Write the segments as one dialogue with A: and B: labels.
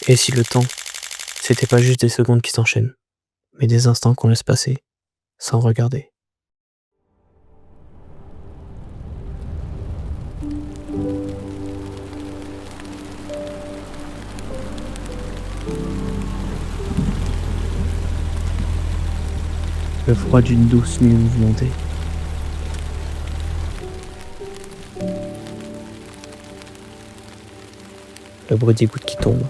A: Et si le temps, c'était pas juste des secondes qui s'enchaînent, mais des instants qu'on laisse passer, sans regarder. Le froid d'une douce nuit mouvementée. Le bruit des gouttes qui tombent.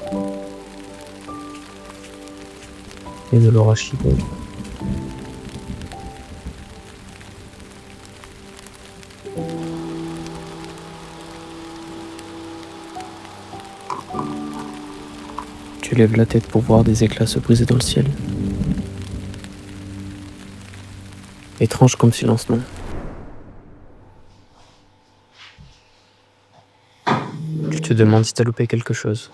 A: Et de l'orage qui gronde. Tu lèves la tête pour voir des éclats se briser dans le ciel. Étrange comme silence, non? Tu te demandes si t'as loupé quelque chose.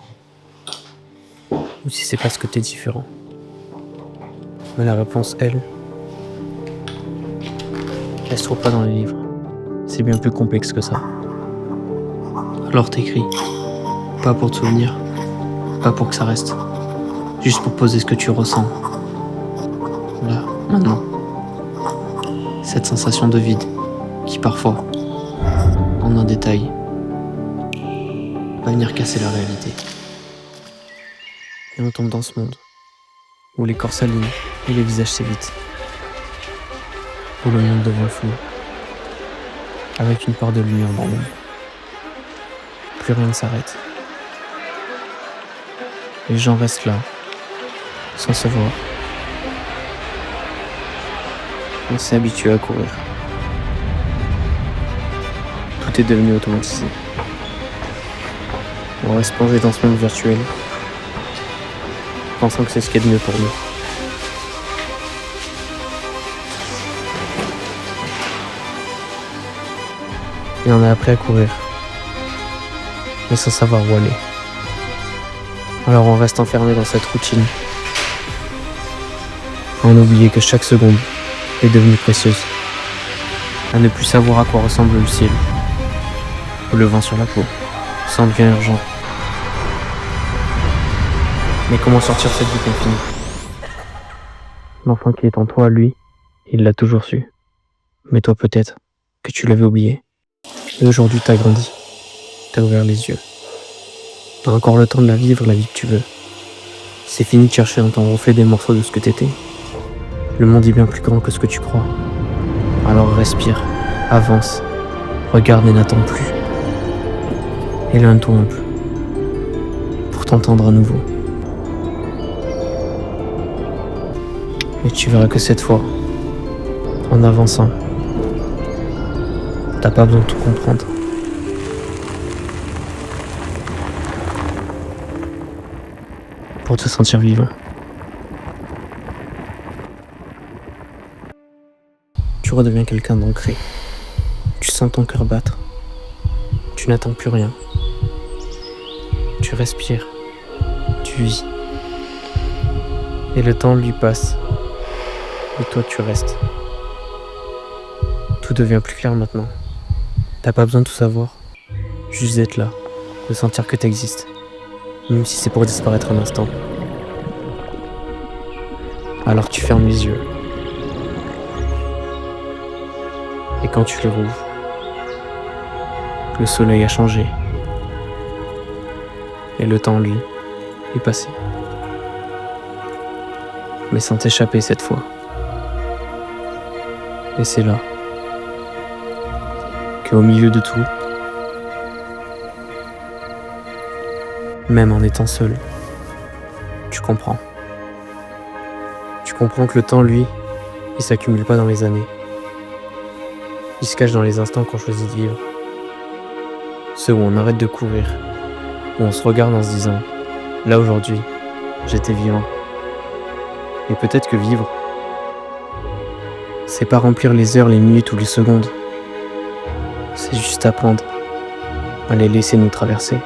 A: Ou si c'est parce que t'es différent. Mais la réponse, elle se trouve pas dans les livres. C'est bien plus complexe que ça. Alors t'écris. Pas pour te souvenir. Pas pour que ça reste. Juste pour poser ce que tu ressens. Là, maintenant. Cette sensation de vide qui parfois, en un détail, va venir casser la réalité. Et on tombe dans ce monde où les corps s'alignent et les visages s'évitent. Où le monde devient flou, avec une part de lumière dans l'ombre. Plus rien ne s'arrête. Les gens restent là, sans se voir. On s'est habitué à courir. Tout est devenu automatisé. On reste plongé dans ce monde virtuel, pensant que c'est ce qui est de mieux pour nous. Et on est appris à courir, mais sans savoir où aller. Alors on reste enfermé dans cette routine, à en oublier que chaque seconde est devenue précieuse, à ne plus savoir à quoi ressemble le ciel, ou le vent sur la peau, ça en devient urgent. Mais comment sortir de cette vie confinée? L'enfant qui est en toi, lui, il l'a toujours su. Mais toi peut-être que tu l'avais oublié. Et aujourd'hui t'as grandi, t'as ouvert les yeux. T'as encore le temps de la vivre, la vie que tu veux. C'est fini de chercher dans ton reflet des morceaux de ce que t'étais. Le monde est bien plus grand que ce que tu crois. Alors respire, avance, regarde et n'attends plus. Éloigne-toi un peu, pour t'entendre à nouveau. Et tu verras que cette fois, en avançant, t'as pas besoin de tout comprendre. Pour te sentir vivant. Tu redeviens quelqu'un d'ancré. Tu sens ton cœur battre. Tu n'attends plus rien. Tu respires. Tu vis. Et le temps lui passe. Et toi tu restes. Tout devient plus clair maintenant. T'as pas besoin de tout savoir. Juste d'être là. De sentir que t'existes. Même si c'est pour disparaître un instant. Alors tu fermes les yeux. Et quand tu les rouvres, le soleil a changé. Et le temps, lui, est passé. Mais sans t'échapper cette fois. Et c'est là qu'au milieu de tout, même en étant seul, tu comprends. Tu comprends que le temps, lui, il s'accumule pas dans les années. Il se cache dans les instants qu'on choisit de vivre. Ceux où on arrête de courir, où on se regarde en se disant « Là aujourd'hui, j'étais vivant ». Et peut-être que vivre, c'est pas remplir les heures, les minutes ou les secondes. C'est juste apprendre à les laisser nous traverser.